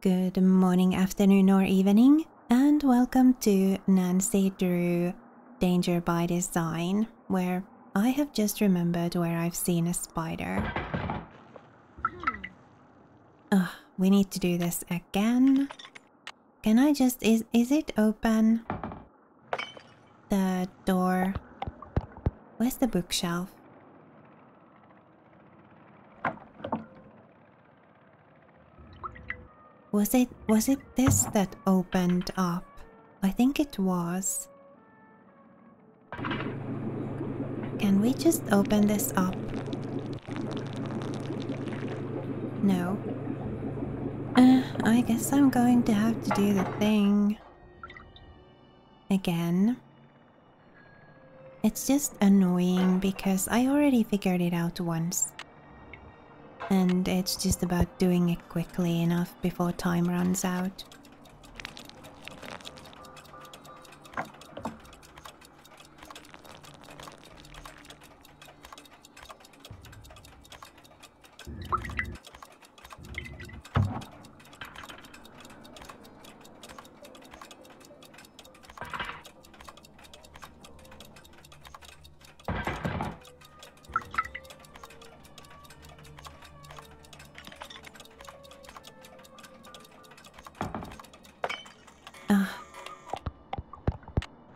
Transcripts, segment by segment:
Good morning, afternoon, or evening, and welcome to Nancy Drew Danger by Design, where I have just remembered where I've seen a spider. Ugh, we need to do this again. Can I just... is it open? The door... Where's the bookshelf? Was it this that opened up? I think it was. Can we just open this up? No. I guess I'm going to have to do the thing again. It's just annoying because I already figured it out once. And it's just about doing it quickly enough before time runs out.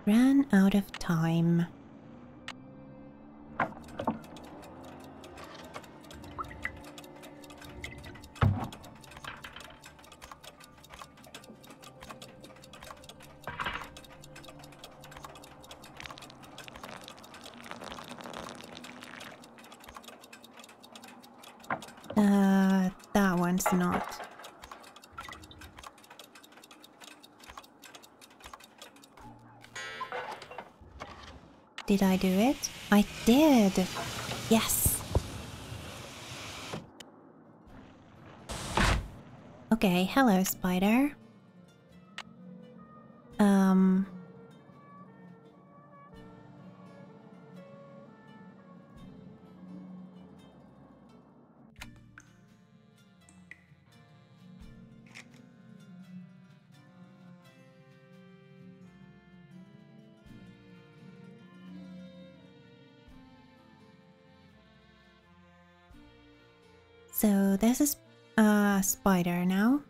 Ran out of time. That one's not. Did I do it? I did! Yes! Okay, hello, spider. So this is a spider now.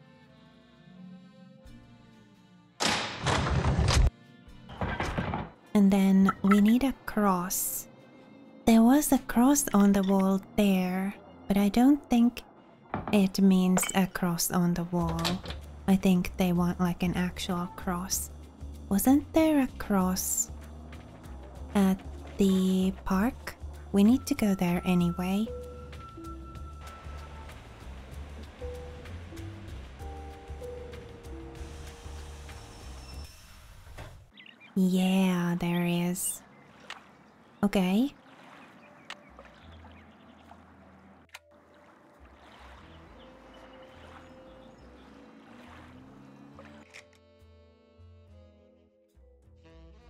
And then we need a cross. There was a cross on the wall there, but I don't think it means a cross on the wall. I think they want like an actual cross. Wasn't there a cross at the park? We need to go there anyway. Yeah, there is. Okay.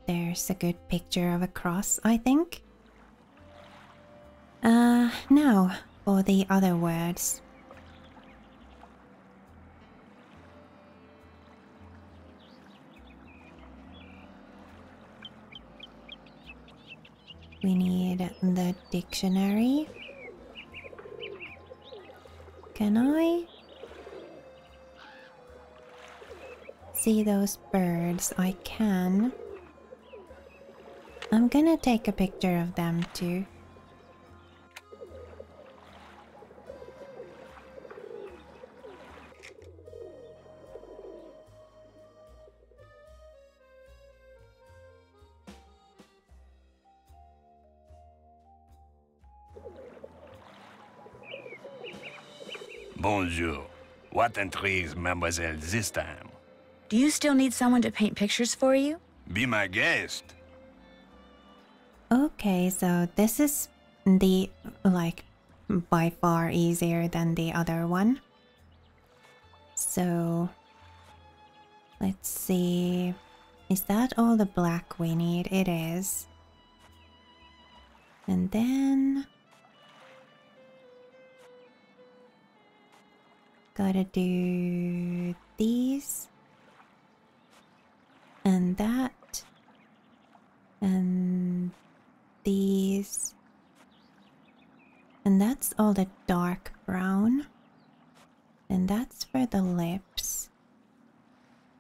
There's a good picture of a cross, I think. Now for the other words. We need the dictionary. Can I see those birds? I can. I'm gonna take a picture of them too. Bonjour. What intrigues Mademoiselle this time? Do you still need someone to paint pictures for you? Be my guest. Okay, so this is the, like, by far easier than the other one. So, let's see. Is that all the black we need? It is. And then... Gotta do these. And that. And these. And that's all the dark brown. And that's for the lips.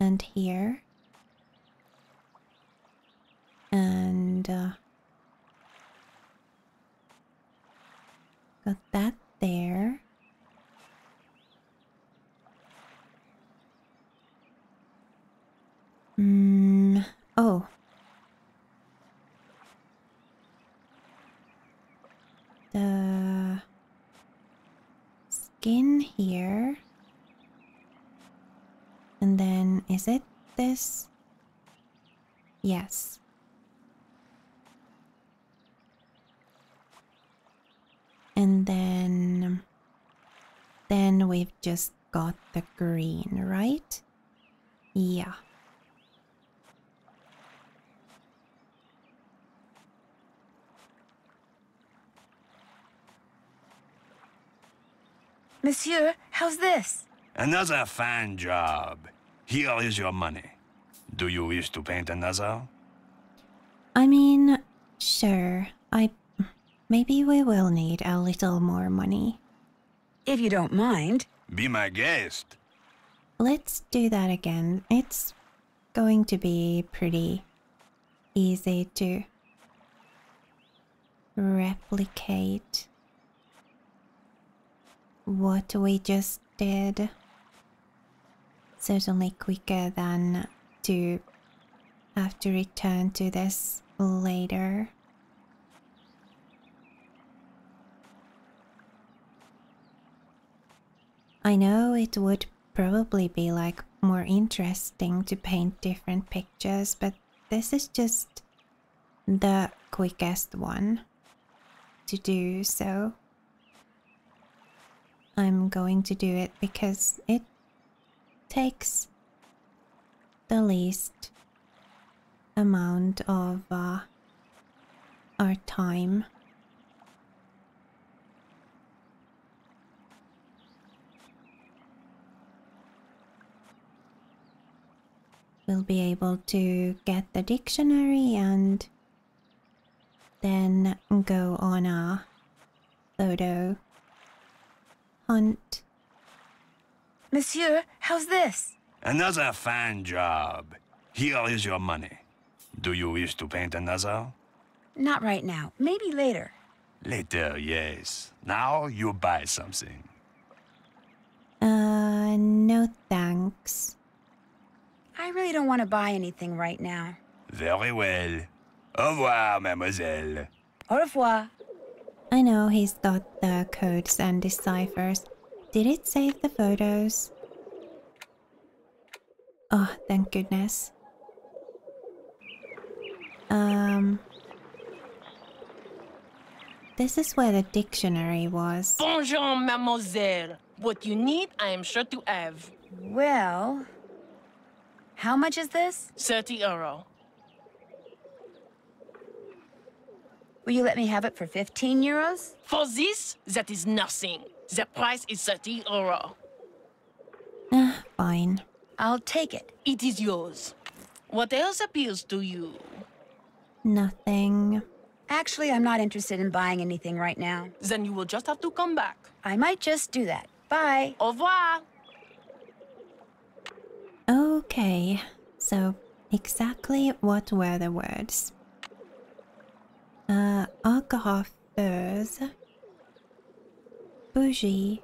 And here. And got that there. Oh. The skin here. And then, is it this? Yes. And then we've just got the green, right? Yeah. Monsieur, how's this? Another fine job. Here is your money. Do you wish to paint another? I mean, sure. Maybe we will need a little more money. If you don't mind. Be my guest. Let's do that again. It's going to be pretty easy to replicate what we just did. Certainly quicker than to have to return to this later. I know it would probably be like more interesting to paint different pictures, but this is just the quickest one to do, so I'm going to do it because it takes the least amount of our time. We'll be able to get the dictionary and then go on a photo hunt. Monsieur, how's this? Another fine job. Here is your money. Do you wish to paint another? Not right now. Maybe later. Later, yes. Now you buy something. No thanks. I really don't want to buy anything right now. Very well. Au revoir, mademoiselle. Au revoir. I know he's got the codes and deciphers. Did it save the photos? Oh, thank goodness. This is where the dictionary was. Bonjour, mademoiselle. What you need, I am sure to have. Well, how much is this? 30 euro. Will you let me have it for 15 euros? For this, that is nothing. The price is 30 euro. Fine. I'll take it. It is yours. What else appeals to you? Nothing. Actually, I'm not interested in buying anything right now. Then you will just have to come back. I might just do that. Bye. Au revoir. Okay, so exactly what were the words? Alcohol-furs, bougie,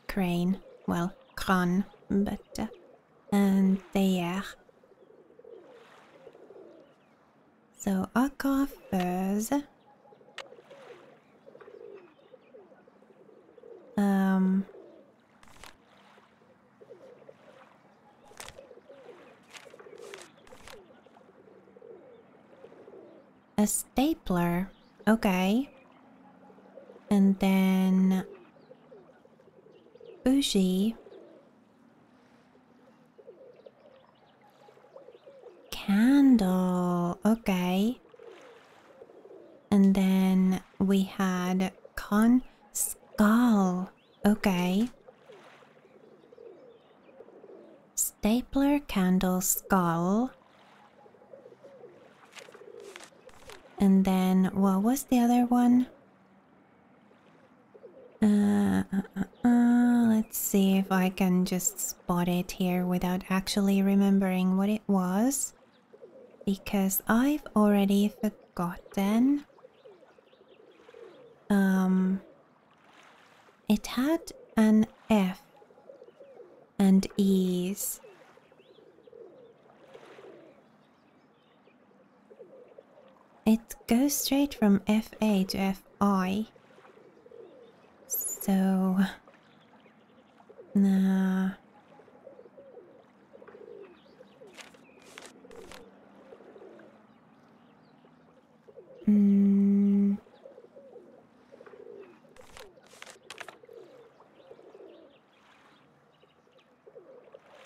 crane, well, crâne, but, and théière. So, alcohol-furs, a stapler, okay. And then bougie, candle, okay. And then we had skull, okay. Stapler, candle, skull. And then, what was the other one? Let's see if I can just spot it here without actually remembering what it was. Because I've already forgotten. It had an F and E's. It goes straight from FA to FI. So... Nah...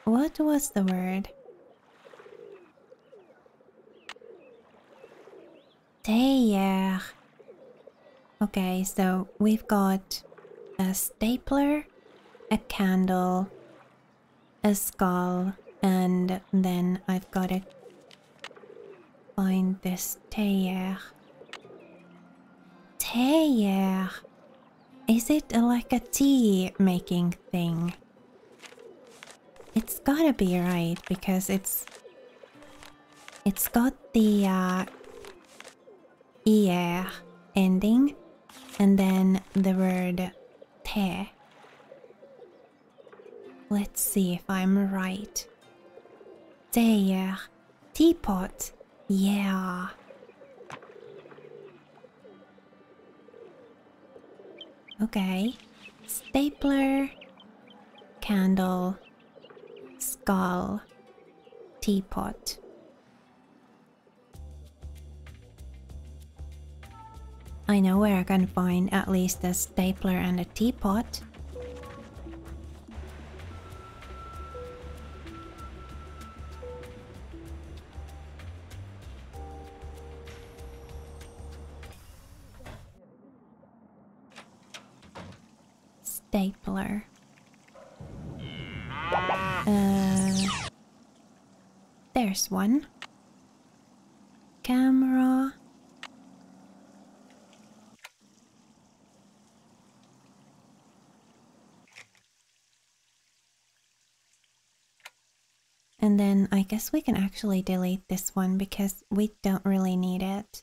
What was the word? Tailleur. Okay, so we've got a stapler, a candle, a skull, and then I've got to find this tailleur. Tailleur. Is it like a tea making thing? It's gotta be right because it's got the er ending and then the word te. Let's see if I'm right. Tailleur, teapot, yeah. Okay, stapler, candle, skull, teapot. I know where I can find at least a stapler and a teapot. Stapler. There's one. Camera. And then I guess we can actually delete this one because we don't really need it.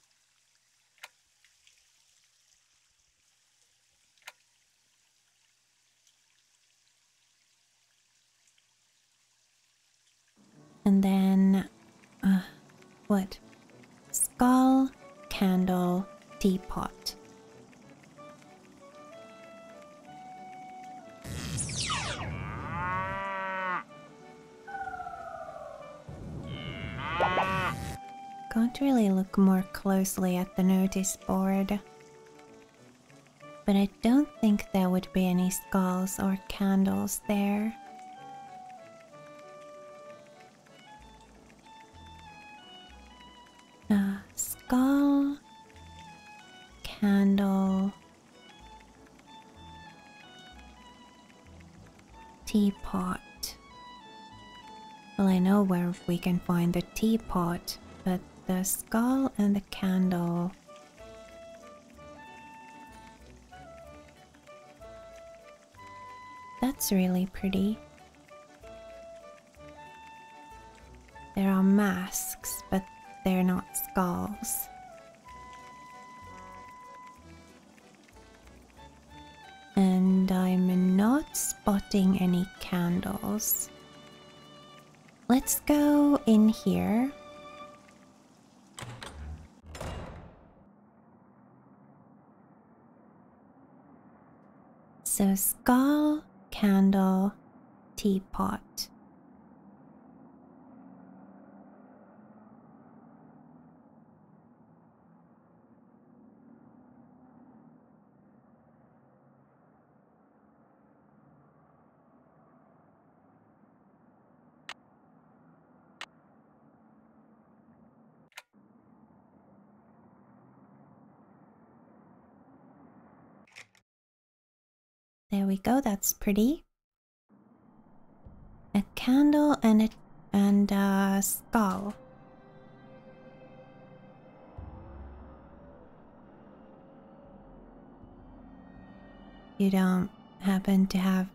And then, what? Skull, candle, teapot. Can't really look more closely at the notice board. But I don't think there would be any skulls or candles there. Skull, candle, teapot. Well, I know where we can find the teapot, but the skull and the candle... That's really pretty. There are masks, but they're not skulls. And I'm not spotting any candles. Let's go in here. So skull, candle, teapot. There we go, that's pretty. A candle and a skull. You don't happen to have...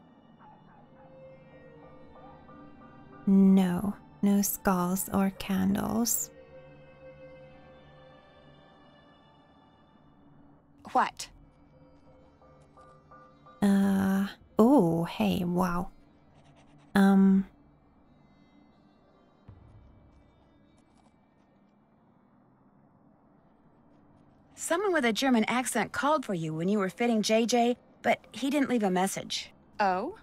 No skulls or candles. What? Oh, hey, wow. Someone with a German accent called for you when you were fitting JJ, but he didn't leave a message. Oh?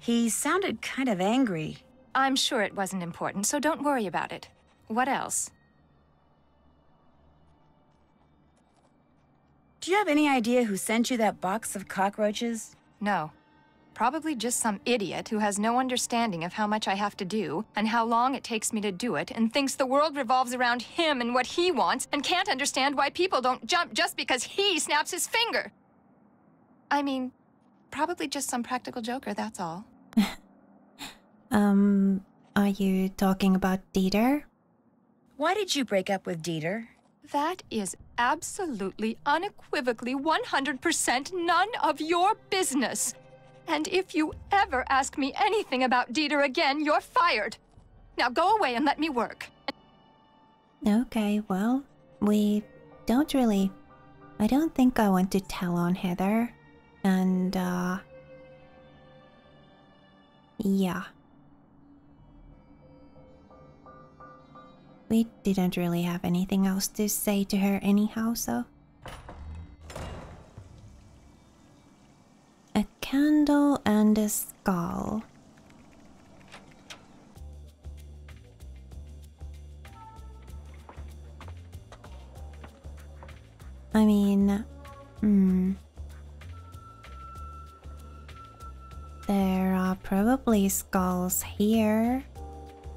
He sounded kind of angry. I'm sure it wasn't important, so don't worry about it. What else? Do you have any idea who sent you that box of cockroaches? No. Probably just some idiot who has no understanding of how much I have to do and how long it takes me to do it and thinks the world revolves around him and what he wants and can't understand why people don't jump just because he snaps his finger. I mean, probably just some practical joker, that's all. Are you talking about Dieter? Why did you break up with Dieter? That is absolutely, unequivocally, 100% none of your business. And if you ever ask me anything about Dieter again, you're fired. Now go away and let me work. Okay, well, we don't really... I don't think I want to tell on Heather. And, yeah. We didn't really have anything else to say to her anyhow, so... A candle and a skull. I mean, there are probably skulls here,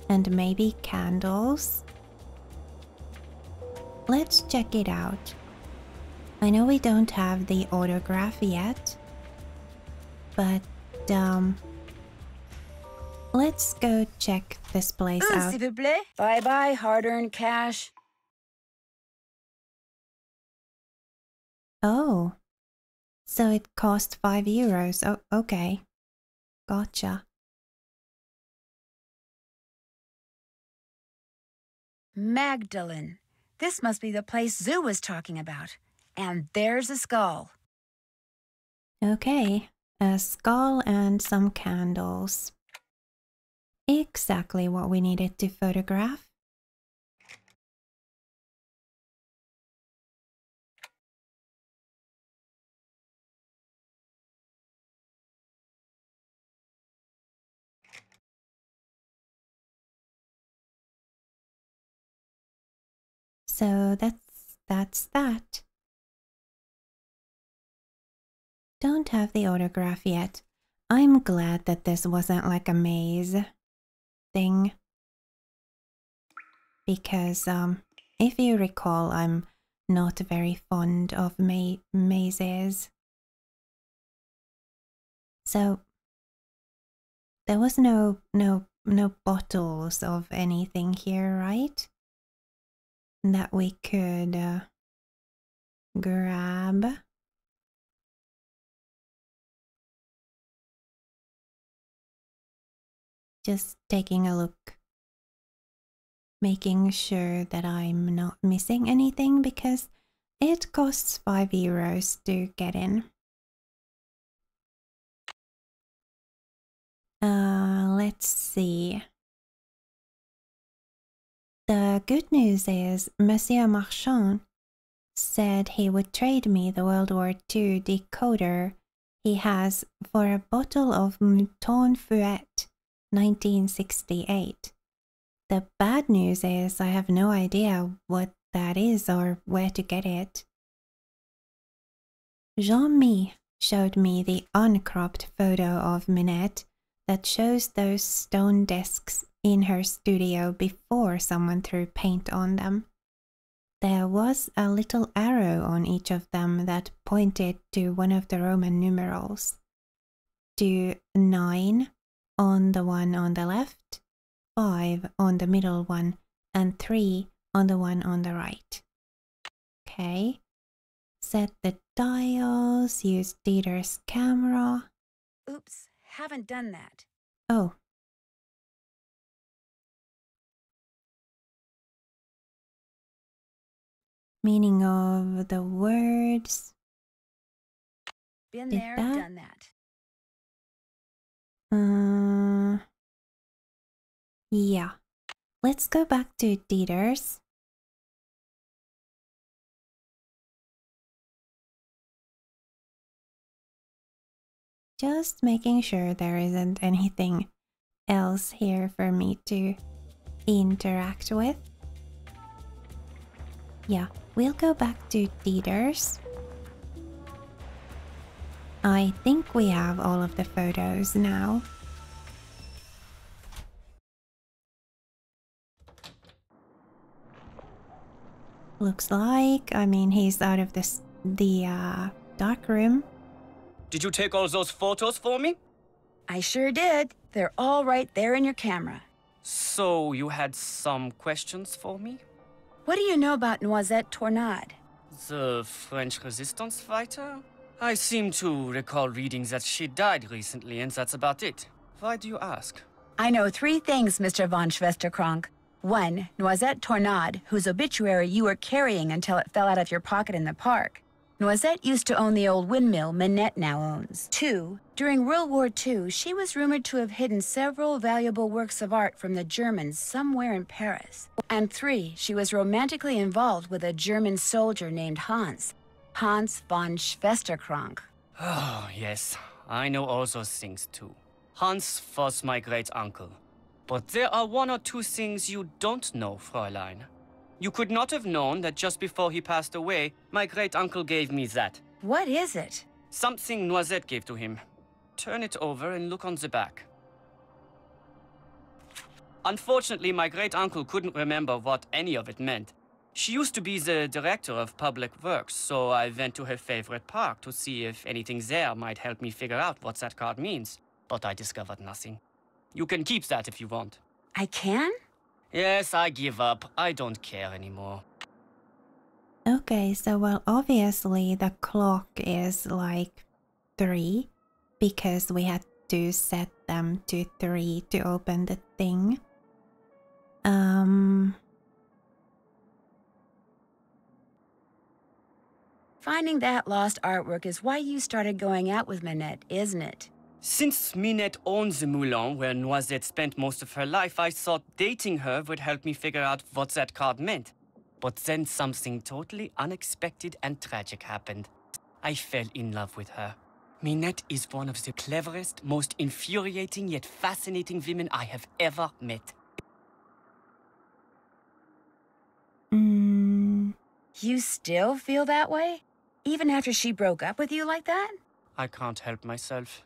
and maybe candles. Let's check it out. I know we don't have the autograph yet, but let's go check this place out. S'il vous plaît. Bye-bye, hard-earned cash. Oh, so it cost €5. Oh, okay. Gotcha. Magdalene. This must be the place Zoo was talking about. And there's a skull. Okay, a skull and some candles. Exactly what we needed to photograph. So that's that. Don't have the autograph yet. I'm glad that this wasn't like a maze thing. Because if you recall, I'm not very fond of mazes. So there was no bottles of anything here, right? That we could grab. Just taking a look, making sure that I'm not missing anything because it costs €5 to get in. Let's see. The good news is Monsieur Marchand said he would trade me the World War II decoder he has for a bottle of Mouton Fouette 1968. The bad news is I have no idea what that is or where to get it. Jean-Mi showed me the uncropped photo of Minette that shows those stone desks in her studio before someone threw paint on them. there was a little arrow on each of them that pointed to one of the Roman numerals. To 9 on the one on the left, 5 on the middle one, and 3 on the one on the right. Okay. Set the dials, use Dieter's camera. Oops, haven't done that. Oh. Meaning of the words. Been Did there, that? done that. Yeah. Let's go back to Dieter's. Just making sure there isn't anything else here for me to interact with. Yeah, we'll go back to Dieter's. I think we have all of the photos now. Looks like, I mean, he's out of the dark room. Did you take all those photos for me? I sure did. They're all right there in your camera. So you had some questions for me? What do you know about Noisette Tornade? The French resistance fighter? I seem to recall reading that she died recently, and that's about it. Why do you ask? I know 3 things, Mr. von Schwesterkrank. 1, Noisette Tornade, whose obituary you were carrying until it fell out of your pocket in the park. Noisette used to own the old windmill Minette now owns. 2, during World War II, she was rumored to have hidden several valuable works of art from the Germans somewhere in Paris. And 3, she was romantically involved with a German soldier named Hans von Schwesterkrank. Oh, yes. I know all those things, too. Hans was my great-uncle. But there are 1 or 2 things you don't know, Fräulein. You could not have known that just before he passed away, my great-uncle gave me that. What is it? Something Noisette gave to him. Turn it over and look on the back. Unfortunately, my great-uncle couldn't remember what any of it meant. She used to be the director of public works, so I went to her favorite park to see if anything there might help me figure out what that card means. But I discovered nothing. You can keep that if you want. I can? Yes, I give up. I don't care anymore. Okay, so well, obviously the clock is like 3 because we had to set them to 3 to open the thing. Finding that lost artwork is why you started going out with Minette, isn't it? Since Minette owns the Moulin where Noisette spent most of her life, I thought dating her would help me figure out what that card meant. But then something totally unexpected and tragic happened. I fell in love with her. Minette is one of the cleverest, most infuriating yet fascinating women I have ever met. You still feel that way? Even after she broke up with you like that? I can't help myself.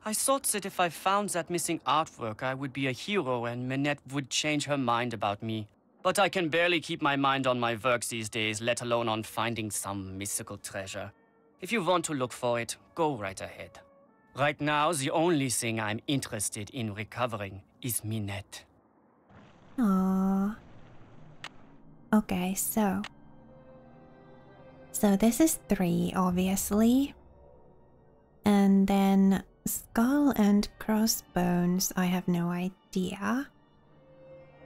I thought that if I found that missing artwork, I would be a hero and Minette would change her mind about me. But I can barely keep my mind on my work these days, let alone on finding some mystical treasure. If you want to look for it, go right ahead. Right now, the only thing I'm interested in recovering is Minette. Aww. Okay, so this is 3, obviously. And then skull and crossbones, I have no idea.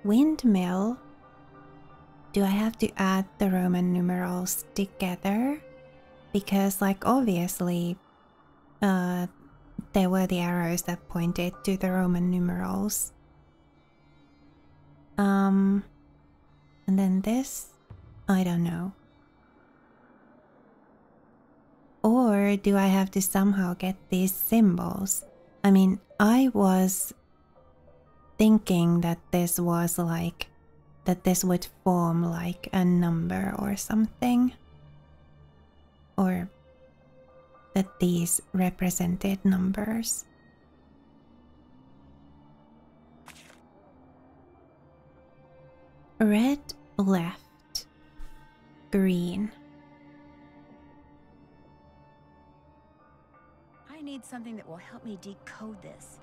Windmill. Do I have to add the Roman numerals together? Because, like, obviously, there were the arrows that pointed to the Roman numerals. And then this, I don't know. Or do I have to somehow get these symbols? I mean, I was thinking that this was like, that this would form like a number or something. Or that these represented numbers. Red left. green. I need something that will help me decode this.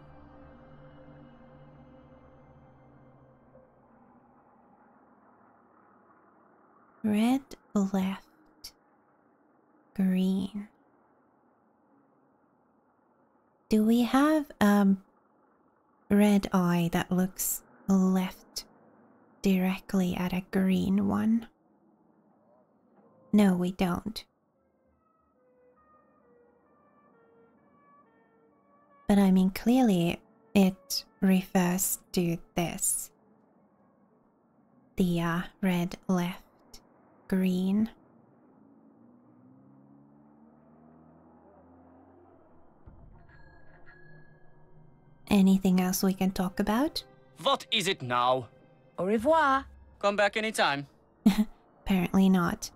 Red left, green. Do we have red eye that looks left directly at a green one? No, we don't. But I mean, clearly it refers to this. The red left, green. Anything else we can talk about? What is it now? Au revoir. Come back anytime. Apparently not.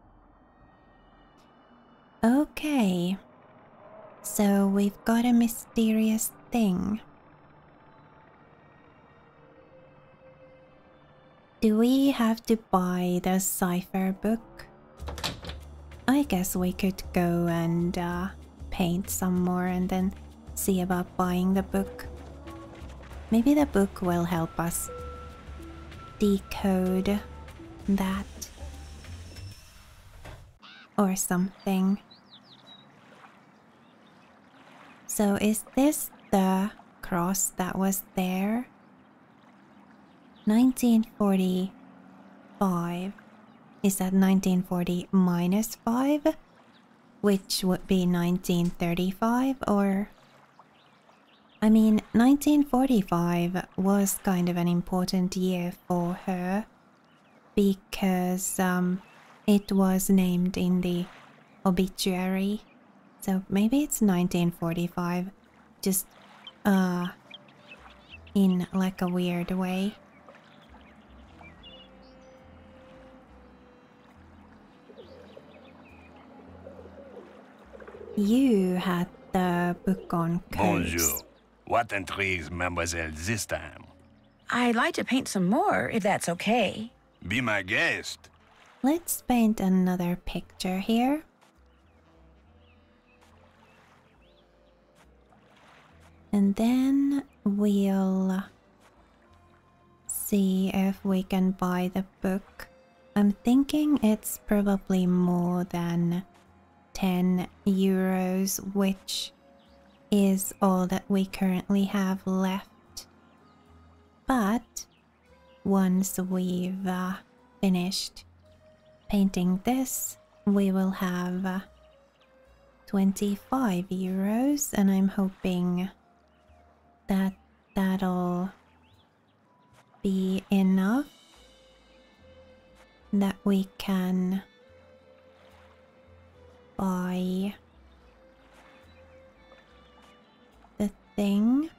Okay. So we've got a mysterious thing. Do we have to buy the cipher book? I guess we could go and paint some more and then see about buying the book. Maybe the book will help us decode that. Or something. So is this the cross that was there? 1945. Is that 1940 minus 5? Which would be 1935 or... I mean, 1945 was kind of an important year for her because it was named in the obituary. So maybe it's 1945, just in like a weird way. You had the book on codes. Bonjour. What intrigues Mademoiselle this time? I'd like to paint some more, if that's okay. Be my guest. Let's paint another picture here. And then we'll see if we can buy the book. I'm thinking it's probably more than 10 euros, which is all that we currently have left. But once we've finished painting this, we will have 25 euros, and I'm hoping that that'll be enough that we can buy the thing.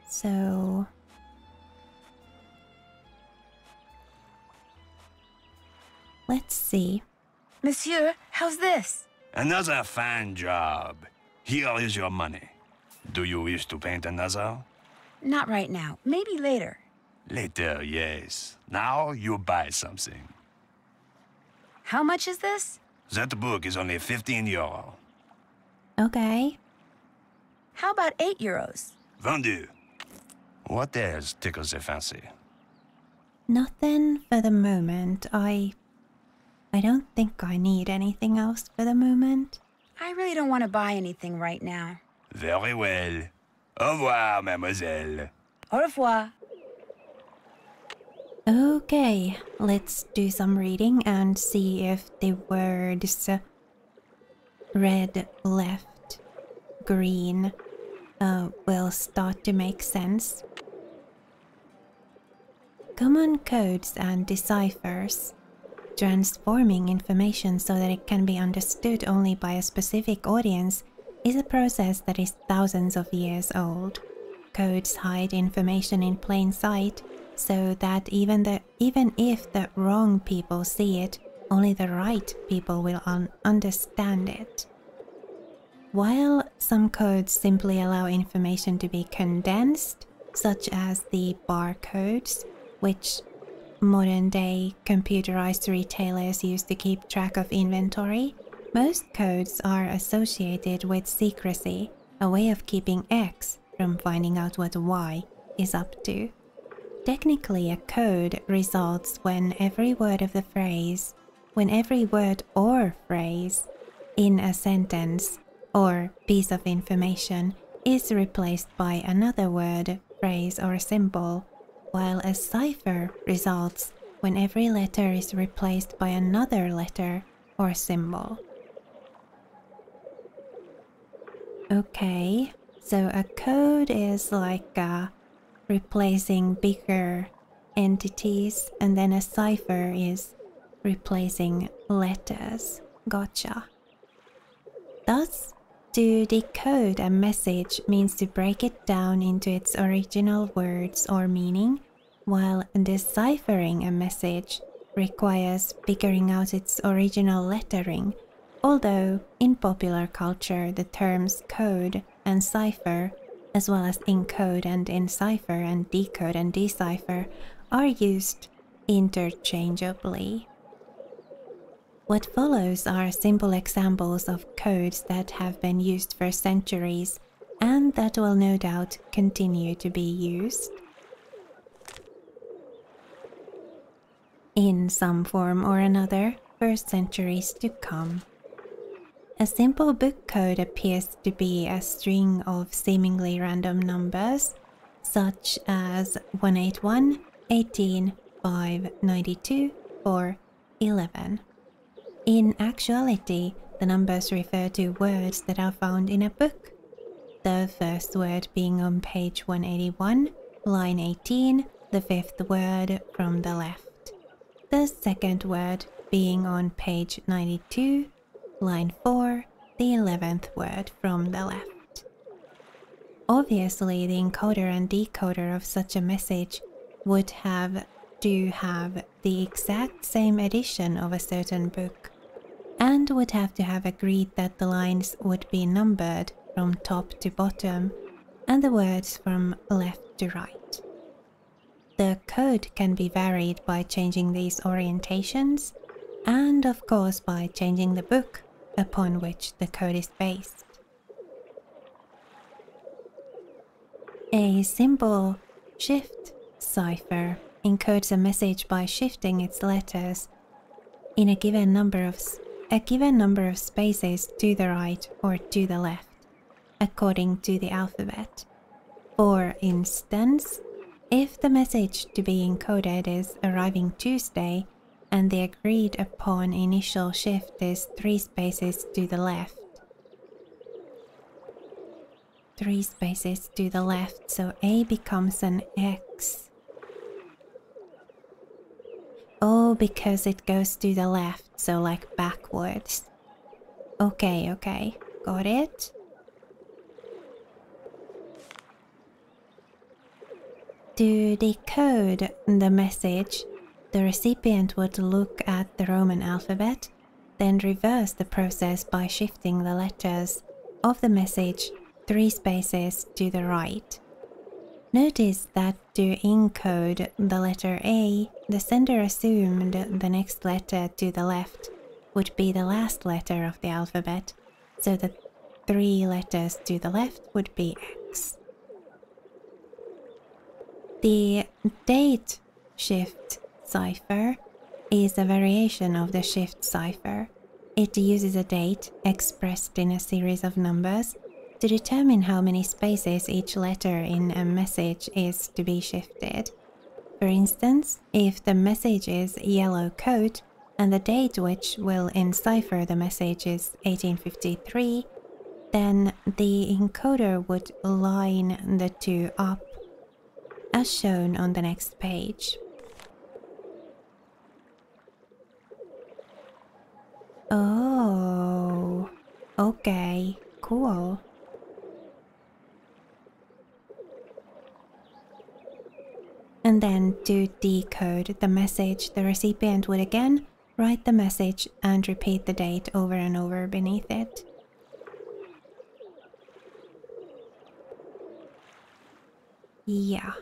So let's see. Monsieur, how's this? Another fine job. Here is your money. Do you wish to paint another? Not right now. Maybe later. Later, yes. Now you buy something. How much is this? That book is only 15 euro. Okay. How about 8 euros? Vendu. What else tickles your fancy? Nothing for the moment. I don't think I need anything else for the moment. I really don't want to buy anything right now. Very well. Au revoir, mademoiselle. Au revoir. Okay, let's do some reading and see if the words red, left, green will start to make sense. Common codes and deciphers. Transforming information so that it can be understood only by a specific audience is a process that is thousands of years old. Codes hide information in plain sight so that even if the wrong people see it, only the right people will understand it. While some codes simply allow information to be condensed, such as the barcodes, which modern-day computerized retailers use to keep track of inventory, most codes are associated with secrecy, a way of keeping X from finding out what Y is up to. Technically, a code results when every word or phrase in a sentence or piece of information is replaced by another word, phrase, or symbol, while a cipher results when every letter is replaced by another letter or symbol. Okay, so a code is like replacing bigger entities, and then a cipher is replacing letters. Gotcha. Thus, to decode a message means to break it down into its original words or meaning, while deciphering a message requires figuring out its original lettering, although in popular culture the terms code and cipher, as well as encode and encipher and decode and decipher, are used interchangeably. What follows are simple examples of codes that have been used for centuries and that will no doubt continue to be used in some form or another for centuries to come. A simple book code appears to be a string of seemingly random numbers, such as 181, 18, 5, 92, or 11. In actuality, the numbers refer to words that are found in a book, the first word being on page 181, line 18, the fifth word from the left. The second word being on page 92, line 4, the 11th word from the left. Obviously, the encoder and decoder of such a message would have to have the exact same edition of a certain book, and would have to have agreed that the lines would be numbered from top to bottom and the words from left to right. The code can be varied by changing these orientations, and of course by changing the book upon which the code is based. A simple shift cipher encodes a message by shifting its letters in a given number of spaces to the right or to the left, according to the alphabet. For instance, if the message to be encoded is arriving Tuesday and the agreed upon initial shift is 3 spaces to the left, 3 spaces to the left, so A becomes an X. Oh, because it goes to the left, so like backwards. Okay, got it? To decode the message, the recipient would look at the Roman alphabet, then reverse the process by shifting the letters of the message 3 spaces to the right. Notice that to encode the letter A, the sender assumed the next letter to the left would be the last letter of the alphabet, so the 3 letters to the left would be X. The date shift cipher is a variation of the shift cipher. It uses a date expressed in a series of numbers to determine how many spaces each letter in a message is to be shifted. For instance, if the message is yellow coat and the date which will encipher the message is 1853, then the encoder would line the two up as shown on the next page. Oh, okay, cool. And then to decode the message, the recipient would again write the message and repeat the date over and over beneath it. Yeah.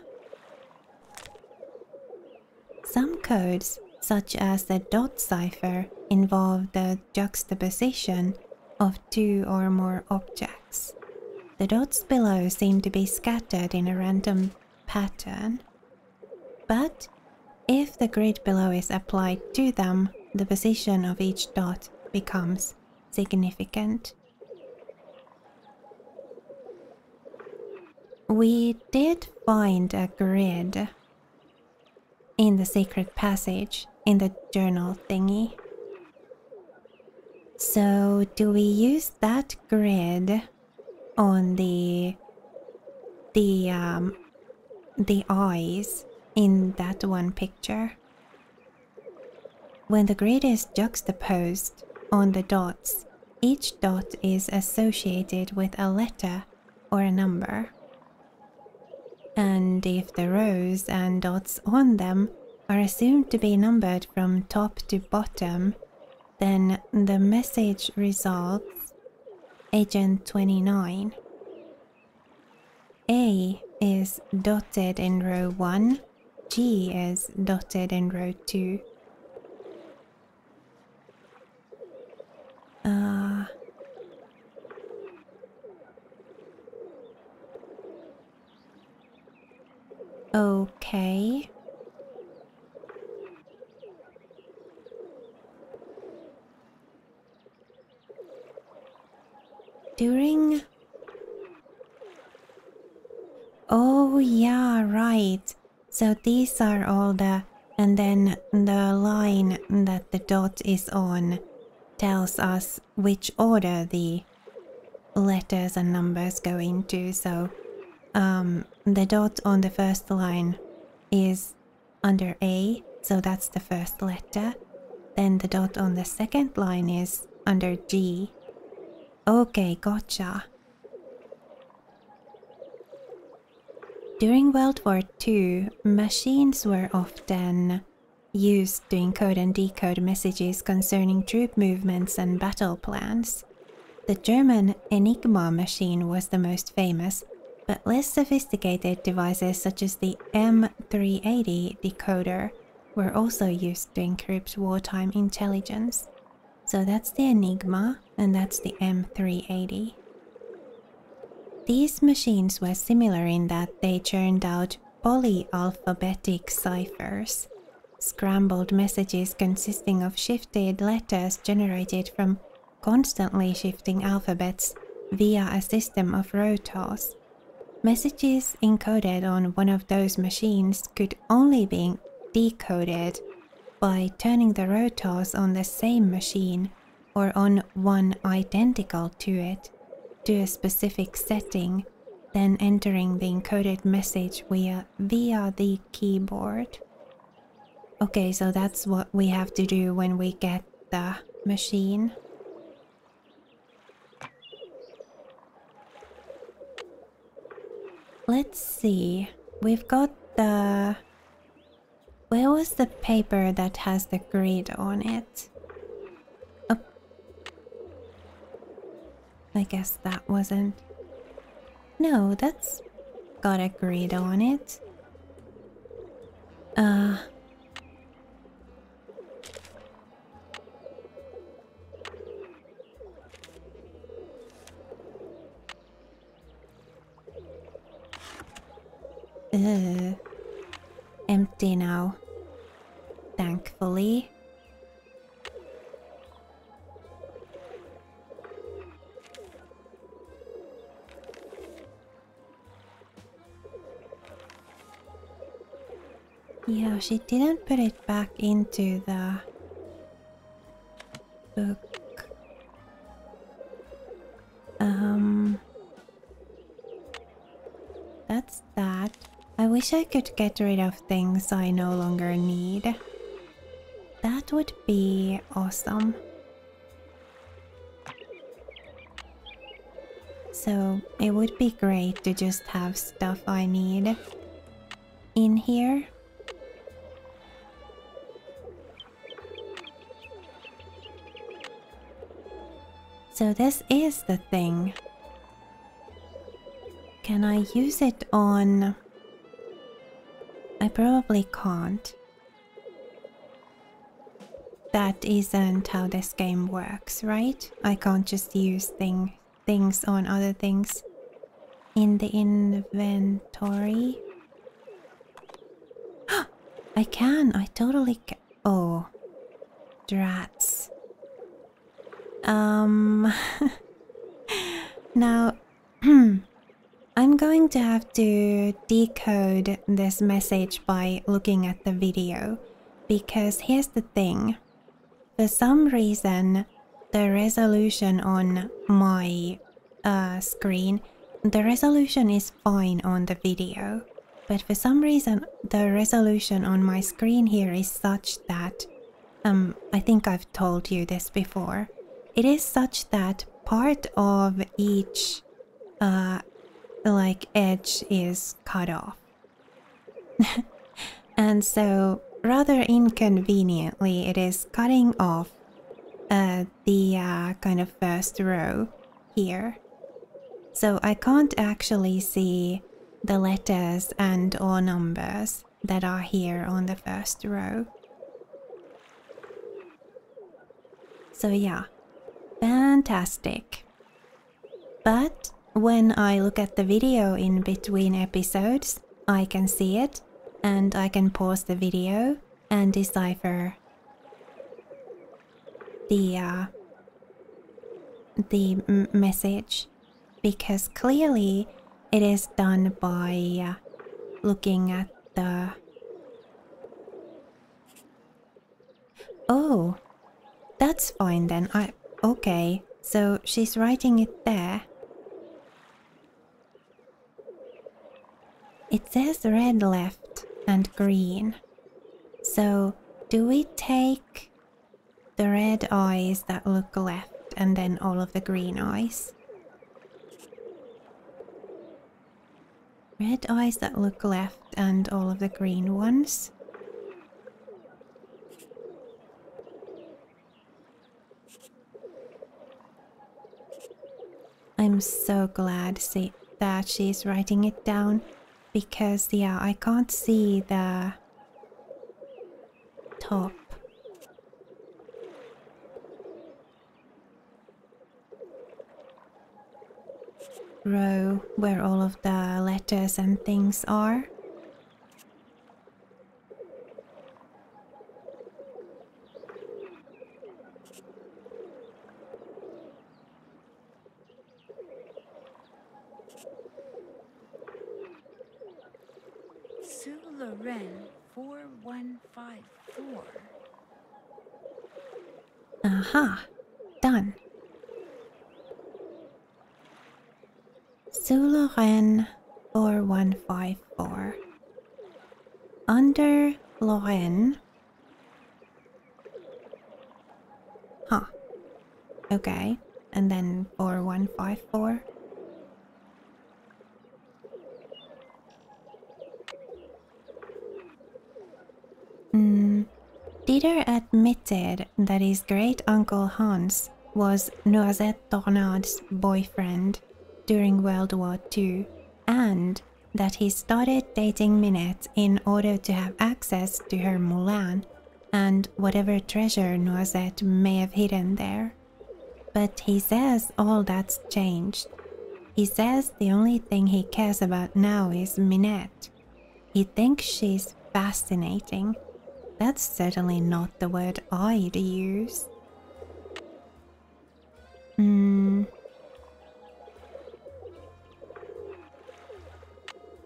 Some codes, such as the dot cipher, involve the juxtaposition of two or more objects. The dots below seem to be scattered in a random pattern. But if the grid below is applied to them, the position of each dot becomes significant. We did find a grid in the secret passage in the journal thingy. So do we use that grid on the eyes in that one picture? When the grid is juxtaposed on the dots, each dot is associated with a letter or a number. And if the rows and dots on them are assumed to be numbered from top to bottom, then the message results Agent 29. A is dotted in row 1, G is dotted in row 2. Okay. During... Oh yeah, right. So these are all the... And then the line that the dot is on tells us which order the letters and numbers go into. So the dot on the first line is under A, so that's the first letter. Then the dot on the second line is under G. Okay, gotcha. During World War II, machines were often used to encode and decode messages concerning troop movements and battle plans. The German Enigma machine was the most famous, but less sophisticated devices such as the M380 decoder were also used to encrypt wartime intelligence. So that's the Enigma, and that's the M380. These machines were similar in that they churned out polyalphabetic ciphers, scrambled messages consisting of shifted letters generated from constantly shifting alphabets via a system of row toss. Messages encoded on one of those machines could only be decoded by turning the row toss on the same machine or on one identical to it to a specific setting, then entering the encoded message via the keyboard. Okay, so that's what we have to do when we get the machine. Let's see. We've got the... Where was the paper that has the grid on it? Oh. I guess that wasn't... No, that's got a grid on it. Empty now. Thankfully. Yeah, she didn't put it back into the book. That's that. I wish I could get rid of things I no longer need. That would be awesome. So it would be great to just have stuff I need in here. So this is the thing. Can I use it on... I probably can't. That isn't how this game works, right? I can't just use things on other things in the inventory. I can, I totally can. Oh, drats. Now, I'm going to have to decode this message by looking at the video, because here's the thing. For some reason, the resolution on my screen, the resolution is fine on the video, but for some reason, the resolution on my screen here is such that, I think I've told you this before. It is such that part of each, like, edge is cut off. And so, rather inconveniently, it is cutting off the kind of first row here. So I can't actually see the letters and or numbers that are here on the first row. So yeah, fantastic. But when I look at the video in between episodes, I can see it, and I can pause the video and decipher the message, because clearly it is done by looking at the... Oh, that's fine then. Okay, so she's writing it there. It says red left and green. So do we take the red eyes that look left and then all of the green eyes? Red eyes that look left and all of the green ones. I'm so glad that she's writing it down, because yeah, I can't see the top. Row where all of the letters and things are. Sue Loren 4154. Aha, done. Sue Loren 4154. Under Loren. Huh. Okay. And then 4154. Dieter admitted that his great uncle Hans was Noisette Tornade's boyfriend during World War II, and that he started dating Minette in order to have access to her moulin and whatever treasure Noisette may have hidden there. But he says all that's changed. He says the only thing he cares about now is Minette. He thinks she's fascinating. That's certainly not the word I'd use. Been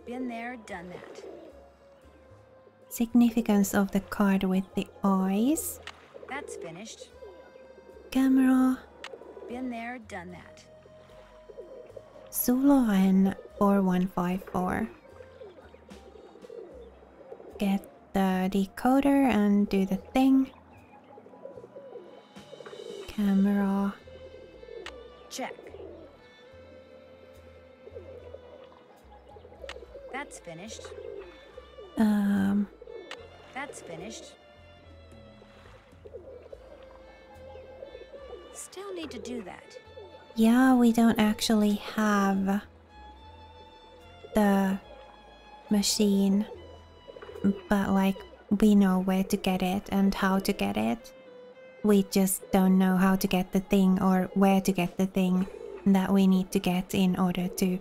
there, done that. Significance of the card with the eyes. That's finished. Camera. Been there, done that. Sue Loren 4154. Get the decoder and do the thing. Camera. Check. That's finished. That's finished. Still need to do that. Yeah, we don't actually have the machine, but like we know where to get it and how to get it. We just don't know how to get the thing or where to get the thing that we need to get in order to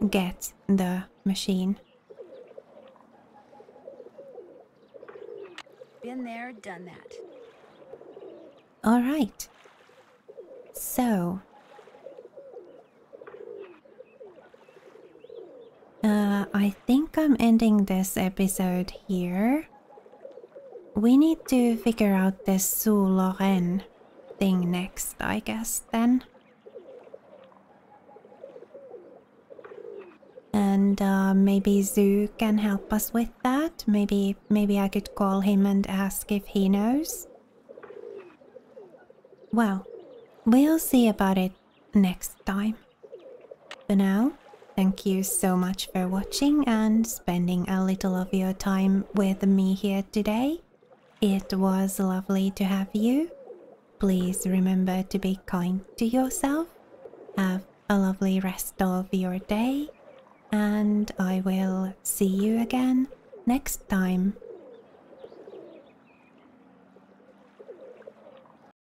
get the machine. Been there, done that. All right. So, I think I'm ending this episode here. We need to figure out this Sous Lorraine thing next, I guess, then. And maybe Zoo can help us with that. Maybe I could call him and ask if he knows. Well, we'll see about it next time. For now, thank you so much for watching and spending a little of your time with me here today. It was lovely to have you. Please remember to be kind to yourself. Have a lovely rest of your day. And I will see you again next time.